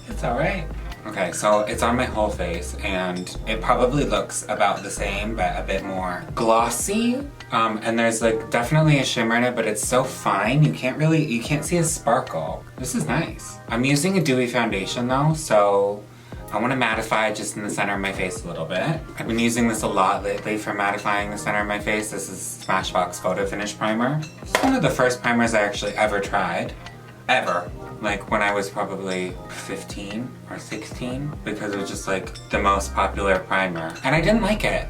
it's alright. Okay, so it's on my whole face and it probably looks about the same, but a bit more glossy. And there's like definitely a shimmer in it, but it's so fine, you can't see a sparkle. This is nice. I'm using a dewy foundation though, so I want to mattify just in the center of my face a little bit. I've been using this a lot lately for mattifying the center of my face. This is Smashbox Photo Finish Primer. It's one of the first primers I actually ever tried. Ever. Like when I was probably 15 or 16, because it was just like the most popular primer. And I didn't like it.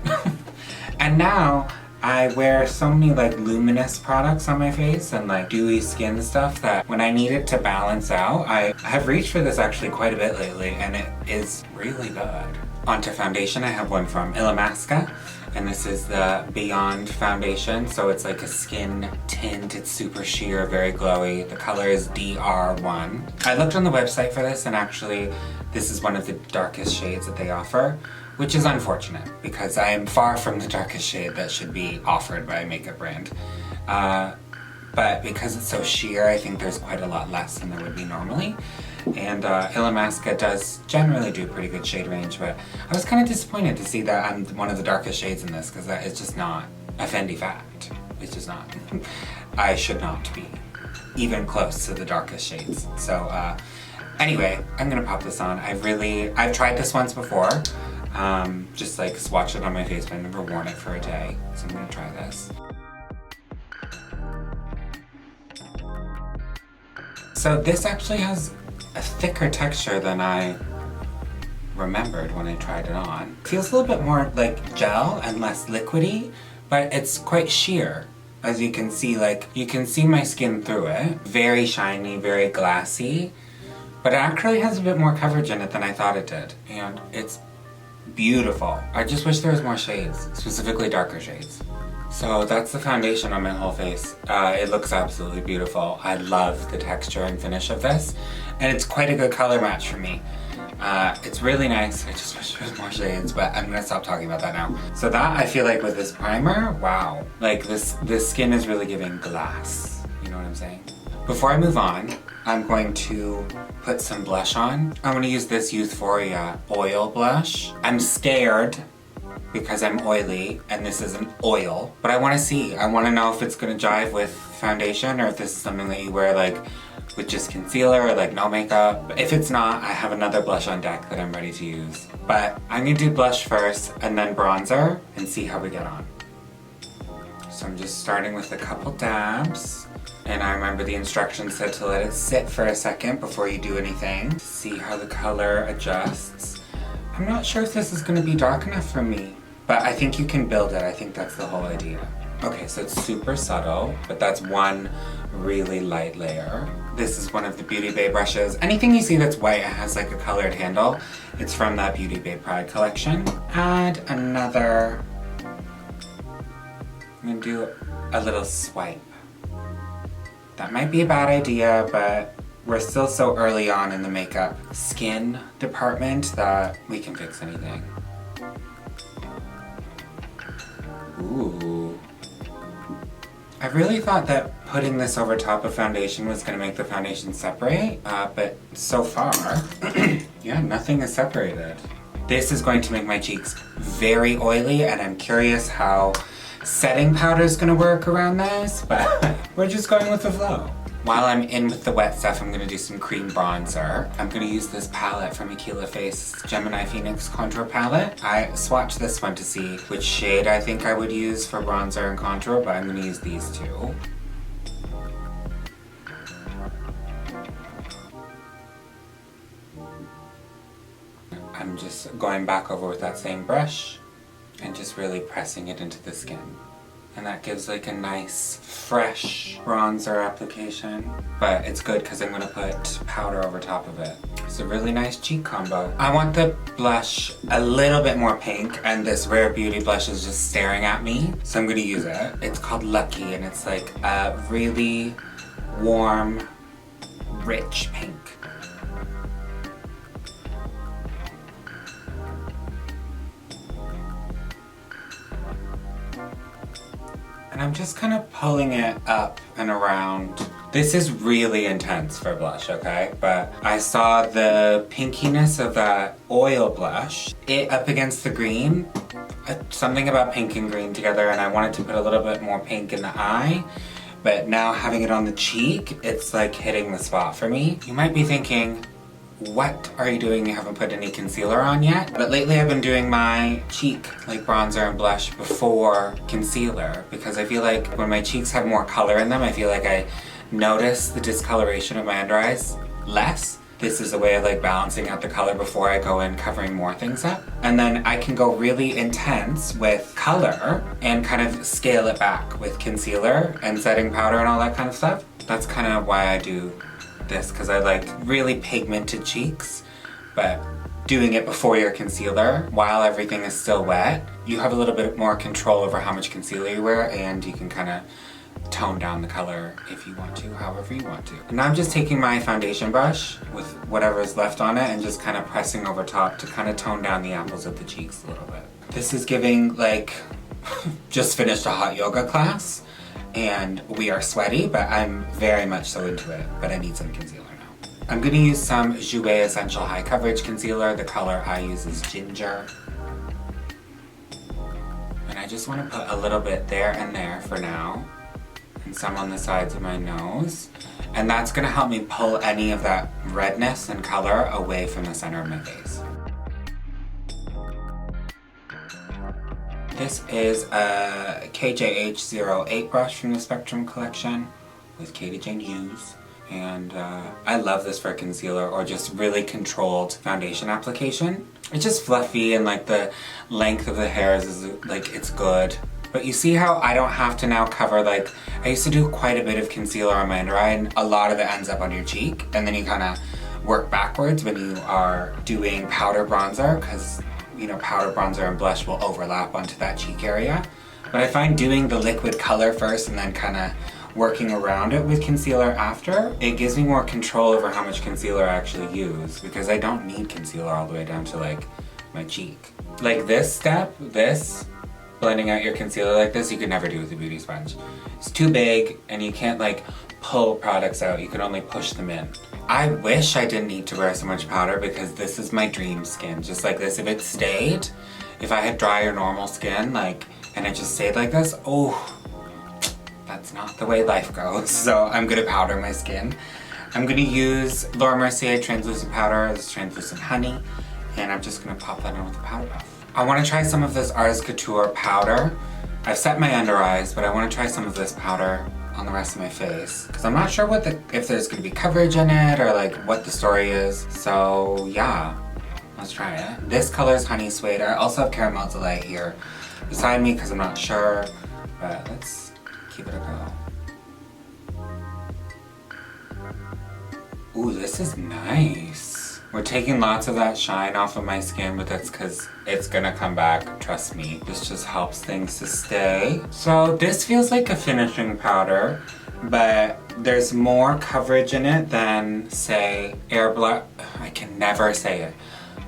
And now I wear so many like luminous products on my face and like dewy skin stuff that when I need it to balance out, I have reached for this actually quite a bit lately and it is really good. Onto foundation, I have one from illamasqua. And this is the Beyond foundation, so it's like a skin tint, it's super sheer, very glowy. The color is DR1. I looked on the website for this and actually this is one of the darkest shades that they offer, which is unfortunate because I am far from the darkest shade that should be offered by a makeup brand. But because it's so sheer, I think there's quite a lot less than there would be normally. And illamasqua does generally do pretty good shade range, but I was kind of disappointed to see that I'm one of the darkest shades in this because that is just not a Fendi fact. It's just not. I should not be even close to the darkest shades. So anyway, I'm gonna pop this on. I've tried this once before, just like swatched it on my face, but I've never worn it for a day. So I'm gonna try this. So this actually has a thicker texture than I remembered when I tried it on. It feels a little bit more like gel and less liquidy, but it's quite sheer. As you can see, like, you can see my skin through it. Very shiny, very glassy, but it actually has a bit more coverage in it than I thought it did. And it's beautiful. I just wish there was more shades, specifically darker shades. So that's the foundation on my whole face. It looks absolutely beautiful. I love the texture and finish of this. And it's quite a good color match for me. It's really nice. I just wish there was more shades, but I'm gonna stop talking about that now. So that, I feel like with this primer, wow. Like this skin is really giving glass. You know what I'm saying? Before I move on, I'm going to put some blush on. I'm gonna use this Youthforia oil blush. I'm scared because I'm oily and this is an oil, but I wanna see. I wanna know if it's gonna jive with foundation or if this is something that you wear like with just concealer or like no makeup. If it's not, I have another blush on deck that I'm ready to use. But I'm gonna do blush first and then bronzer and see how we get on. So I'm just starting with a couple dabs. And I remember the instructions said to let it sit for a second before you do anything. See how the color adjusts. I'm not sure if this is gonna be dark enough for me, but I think you can build it. I think that's the whole idea. Okay, so it's super subtle, but that's one really light layer. This is one of the Beauty Bay brushes. Anything you see that's white and has like a colored handle, it's from that Beauty Bay Pride collection. Add another, I'm gonna do a little swipe. That might be a bad idea, but we're still so early on in the makeup skin department that we can fix anything. Ooh. I really thought that putting this over top of foundation was gonna make the foundation separate, but so far, yeah, nothing is separated. This is going to make my cheeks very oily, and I'm curious how setting powder is gonna work around this, but we're just going with the flow. While I'm in with the wet stuff, I'm gonna do some cream bronzer. I'm gonna use this palette from Akila Face Gemini Phoenix Contour Palette. I swatched this one to see which shade I think I would use for bronzer and contour, but I'm gonna use these two. I'm just going back over with that same brush and just really pressing it into the skin. And that gives like a nice, fresh bronzer application. But it's good because I'm gonna put powder over top of it. It's a really nice cheek combo. I want the blush a little bit more pink, and this Rare Beauty blush is just staring at me, so I'm gonna use it. It's called Lucky, and it's like a really warm, rich pink. And I'm just kind of pulling it up and around. This is really intense for blush, okay? But I saw the pinkiness of that oil blush, it up against the green, something about pink and green together, and I wanted to put a little bit more pink in the eye. But now having it on the cheek, it's like hitting the spot for me. You might be thinking, what are you doing? You haven't put any concealer on yet? But lately I've been doing my cheek, like bronzer and blush before concealer, because I feel like when my cheeks have more color in them, I feel like I notice the discoloration of my under eyes less. This is a way of like balancing out the color before I go in covering more things up. And then I can go really intense with color and kind of scale it back with concealer and setting powder and all that kind of stuff. That's kind of why I do this, because I like really pigmented cheeks, but doing it before your concealer while everything is still wet, you have a little bit more control over how much concealer you wear, and you can kind of tone down the color if you want to, however you want to. And now I'm just taking my foundation brush with whatever is left on it and just kind of pressing over top to kind of tone down the apples of the cheeks a little bit. This is giving like just finished a hot yoga class, and we are sweaty, but I'm very much so into it, but I need some concealer now. I'm gonna use some Jouer Essential High Coverage Concealer. The color I use is Ginger. And I just wanna put a little bit there and there for now, and some on the sides of my nose. And that's gonna help me pull any of that redness and color away from the center of my face. This is a KJH08 brush from the Spectrum collection with Katie Jane Hughes. And I love this for concealer or just really controlled foundation application. It's just fluffy, and like the length of the hairs is like, it's good. But you see how I don't have to now cover, like, I used to do quite a bit of concealer on my under eye, and a lot of it ends up on your cheek, and then you kind of work backwards when you are doing powder bronzer, because you know, powder bronzer and blush will overlap onto that cheek area. But I find doing the liquid color first and then kind of working around it with concealer after, it gives me more control over how much concealer I actually use, because I don't need concealer all the way down to like my cheek. Like this step, blending out your concealer like this, you could never do with a beauty sponge. It's too big and you can't like pull products out, you can only push them in. I wish I didn't need to wear so much powder because this is my dream skin, just like this. If it stayed, if I had dry or normal skin, like, and it just stayed like this, oh, that's not the way life goes. So I'm gonna powder my skin. I'm gonna use Laura Mercier translucent powder, this translucent honey, and I'm just gonna pop that in with a powder puff. I wanna try some of this Ars Couture powder. I've set my under eyes, but I wanna try some of this powder on the rest of my face, because I'm not sure if there's gonna be coverage in it or like what the story is. So yeah, let's try it. This color is Honey Suede. I also have Caramel Delight here beside me because I'm not sure, but let's give it a go. Ooh, this is nice. We're taking lots of that shine off of my skin, but that's because it's gonna come back, trust me. This just helps things to stay. So this feels like a finishing powder, but there's more coverage in it than, say, Airbrush. I can never say it.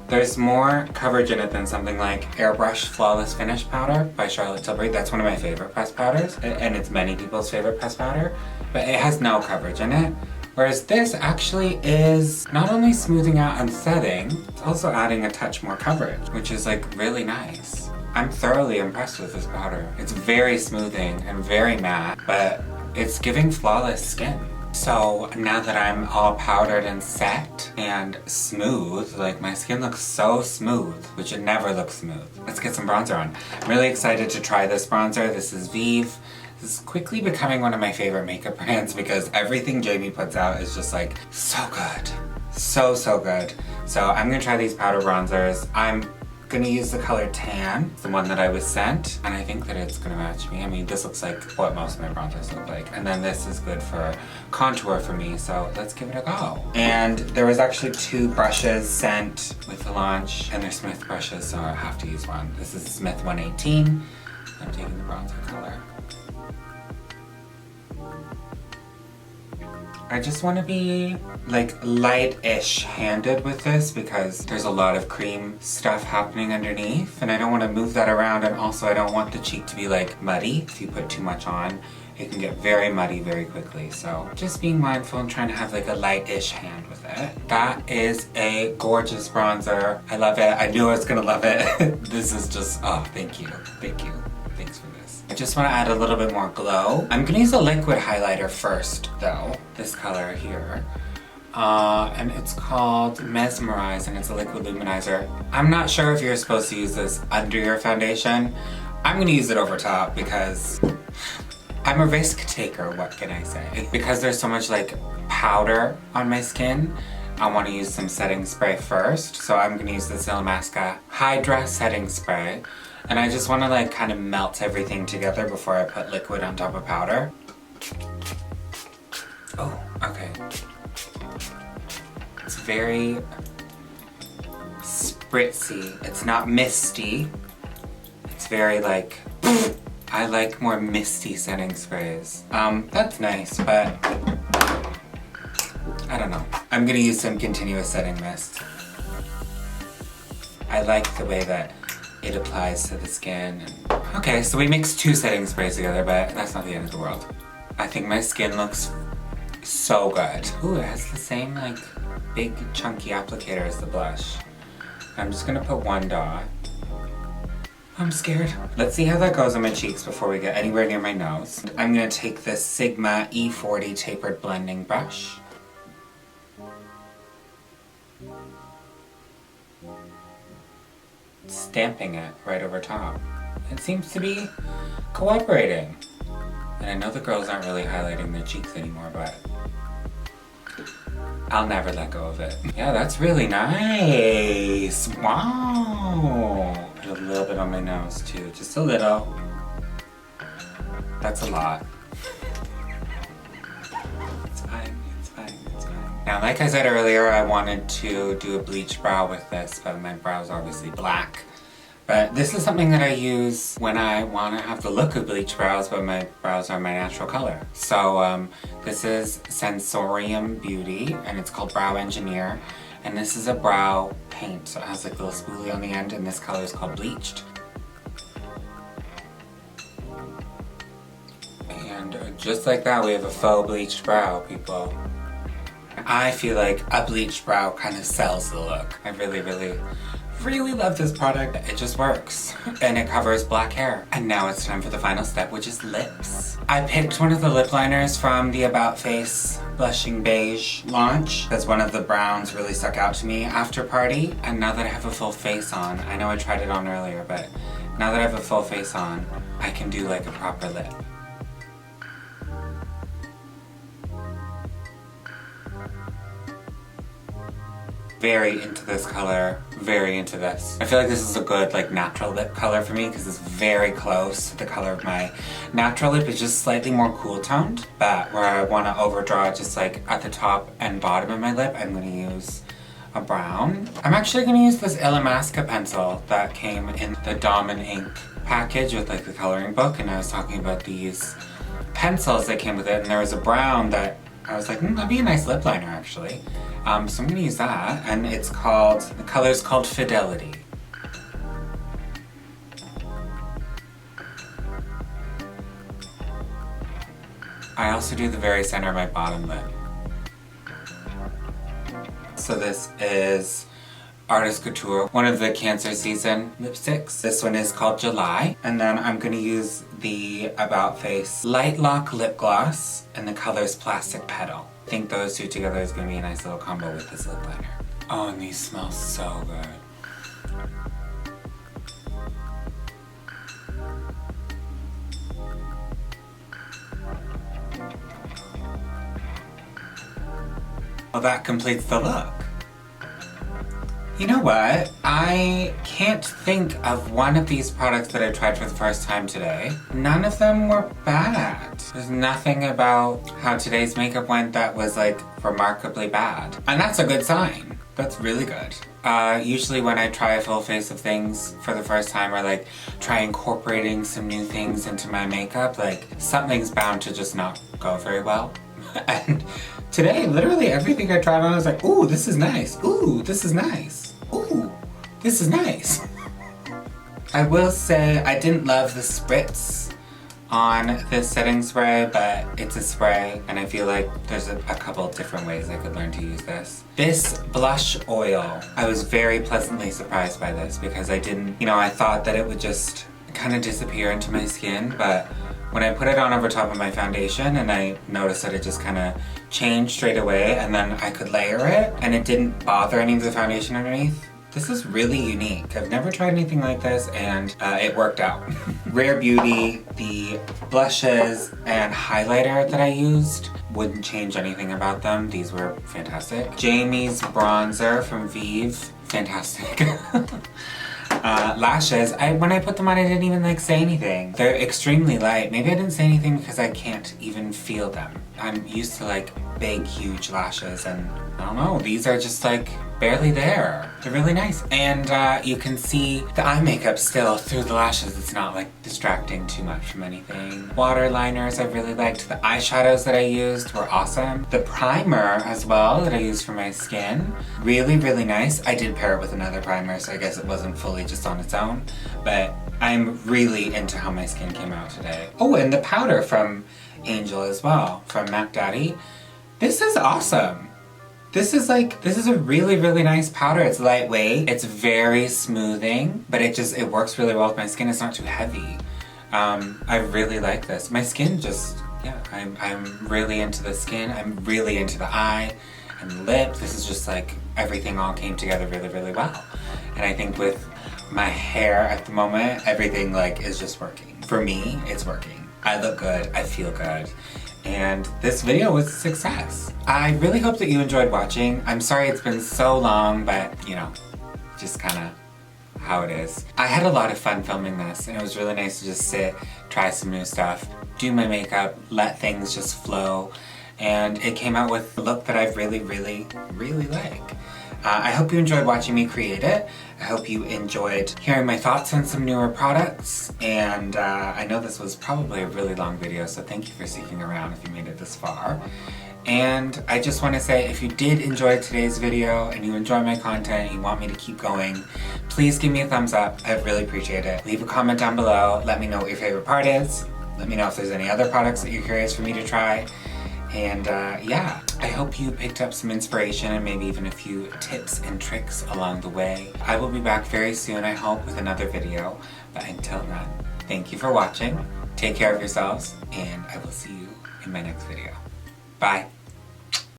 There's more coverage in it than something like Airbrush Flawless Finish Powder by Charlotte Tilbury. That's one of my favorite pressed powders, and it's many people's favorite pressed powder, but it has no coverage in it. Whereas this actually is not only smoothing out and setting, it's also adding a touch more coverage, which is like really nice. I'm thoroughly impressed with this powder. It's very smoothing and very matte, but it's giving flawless skin. So now that I'm all powdered and set and smooth, like my skin looks so smooth, which it never looks smooth. Let's get some bronzer on. I'm really excited to try this bronzer. This is Vieve. This is quickly becoming one of my favorite makeup brands because everything Jamie puts out is just like so good. So good. So I'm gonna try these powder bronzers. I'm gonna use the color Tan, the one that I was sent, and I think that it's gonna match me. I mean, this looks like what most of my bronzers look like. And then this is good for contour for me, so let's give it a go. And there was actually 2 brushes sent with the launch, and they're Smith brushes, so I have to use one. This is Smith 118. I'm taking the bronzer color. I just want to be like light-ish handed with this because there's a lot of cream stuff happening underneath and I don't want to move that around, and also I don't want the cheek to be like muddy. If you put too much on, it can get very muddy very quickly. So just being mindful and trying to have like a light-ish hand with it. That is a gorgeous bronzer. I love it. I knew I was gonna love it. This is just, oh, thank you. Thank you. Thanks for this. I just want to add a little bit more glow. I'm gonna use a liquid highlighter first though. This color here. And it's called Mesmerize and it's a liquid luminizer. I'm not sure if you're supposed to use this under your foundation. I'm gonna use it over top because I'm a risk taker, what can I say? Because there's so much like powder on my skin, I want to use some setting spray first. So I'm gonna use this illamasqua Hydra setting spray. And I just want to like kind of melt everything together before I put liquid on top of powder. Oh, okay. It's very spritzy. It's not misty. It's very like, I like more misty setting sprays. That's nice, but I don't know. I'm gonna use some continuous setting mist. I like the way that it applies to the skin. Okay, so we mixed 2 setting sprays together, but that's not the end of the world. I think my skin looks so good. Ooh, it has the same like big chunky applicator as the blush. I'm just gonna put 1 dot. I'm scared. Let's see how that goes on my cheeks before we get anywhere near my nose. I'm gonna take this Sigma E40 tapered blending brush. Stamping it right over top. It seems to be cooperating. And I know the girls aren't really highlighting their cheeks anymore, but I'll never let go of it. Yeah, that's really nice. Wow. Put a little bit on my nose too, just a little. That's a lot. It's fine, it's fine, it's fine. Now, like I said earlier, I wanted to do a bleach brow with this, but my brow's obviously black. But this is something that I use when I want to have the look of bleached brows, but my brows are my natural color. So this is Sensorium Beauty, and it's called Brow Engineer. And this is a brow paint, so it has like a little spoolie on the end, and this color is called Bleached. And just like that, we have a faux bleached brow, people. I feel like a bleached brow kind of sells the look. I really love this product. It just works. And it covers black hair. And now it's time for the final step, which is lips. I picked one of the lip liners from the About Face Blushing Beige launch, because one of the browns really stuck out to me after party. And now that I have a full face on, I know I tried it on earlier, but now that I have a full face on, I can do like a proper lip. Very into this color, very into this. I feel like this is a good like natural lip color for me because it's very close to the color of my natural lip. It's just slightly more cool toned, but where I want to overdraw just like at the top and bottom of my lip, I'm going to use a brown. I'm actually going to use this illamasqua pencil that came in the Diamond Ink package with like the coloring book, and I was talking about these pencils that came with it, and there was a brown that I was like, that'd be a nice lip liner actually. So I'm gonna use that, and it's called, the color's called Fidelity. I also do the very center of my bottom lip. So this is Artist Couture, one of the Cancer season lipsticks. This one is called July. And then I'm gonna use the About Face Light Lock Lip Gloss, and the color's Plastic Petal. I think those two together is gonna be a nice little combo with this lip liner. Oh, and these smell so good. Well, that completes the look. You know what? I can't think of one of these products that I tried for the first time today. None of them were bad. There's nothing about how today's makeup went that was like remarkably bad. And that's a good sign. That's really good. Usually when I try a full face of things for the first time, or like try incorporating some new things into my makeup, like something's bound to just not go very well. And today, literally everything I tried on, I was like, ooh, this is nice. Ooh, this is nice. Ooh, this is nice. I will say I didn't love the spritz on this setting spray, but it's a spray, and I feel like there's a couple different ways I could learn to use this. This blush oil, I was very pleasantly surprised by this because I didn't, I thought that it would just kind of disappear into my skin, but when I put it on over top of my foundation, and I noticed that it just kind of changed straight away, and then I could layer it, and it didn't bother any of the foundation underneath. This is really unique. I've never tried anything like this, and it worked out. Rare Beauty, the blushes and highlighter that I used, wouldn't change anything about them. These were fantastic. Jamie's bronzer from Vieve, fantastic. Lashes, when I put them on, I didn't even say anything. They're extremely light. Maybe I didn't say anything because I can't even feel them. I'm used to big, huge lashes, and I don't know, these are just barely there. They're really nice. And you can see the eye makeup still through the lashes. It's not distracting too much from anything. Water liners I really liked. The eyeshadows that I used were awesome. The primer as well that I used for my skin, really, really nice. I did pair it with another primer, so I guess it wasn't fully just on its own, but I'm really into how my skin came out today. Oh, and the powder from Angel as well, from Mac Daddy. This is awesome. This is a really, really nice powder. It's lightweight, it's very smoothing, but it works really well with my skin. It's not too heavy. I really like this. My skin just, yeah, I'm really into the skin. I'm really into the eye and the lip. This is just everything all came together really, really well. And I think with my hair at the moment, everything is just working. For me, it's working. I look good, I feel good. And this video was a success. I really hope that you enjoyed watching. I'm sorry it's been so long, but just kind of how it is. I had a lot of fun filming this, and it was really nice to just sit, try some new stuff, do my makeup, let things just flow, and it came out with a look that I really, really, really like. I hope you enjoyed watching me create it. I hope you enjoyed hearing my thoughts on some newer products, and I know this was probably a really long video, so thank you for sticking around if you made it this far. And I just want to say, if you did enjoy today's video and you enjoy my content and you want me to keep going, please give me a thumbs up. I really appreciate it. Leave a comment down below. Let me know what your favorite part is. Let me know if there's any other products that you're curious for me to try. And yeah, I hope you picked up some inspiration and maybe even a few tips and tricks along the way. I will be back very soon, I hope, with another video. But until then, thank you for watching. Take care of yourselves, and I will see you in my next video. Bye.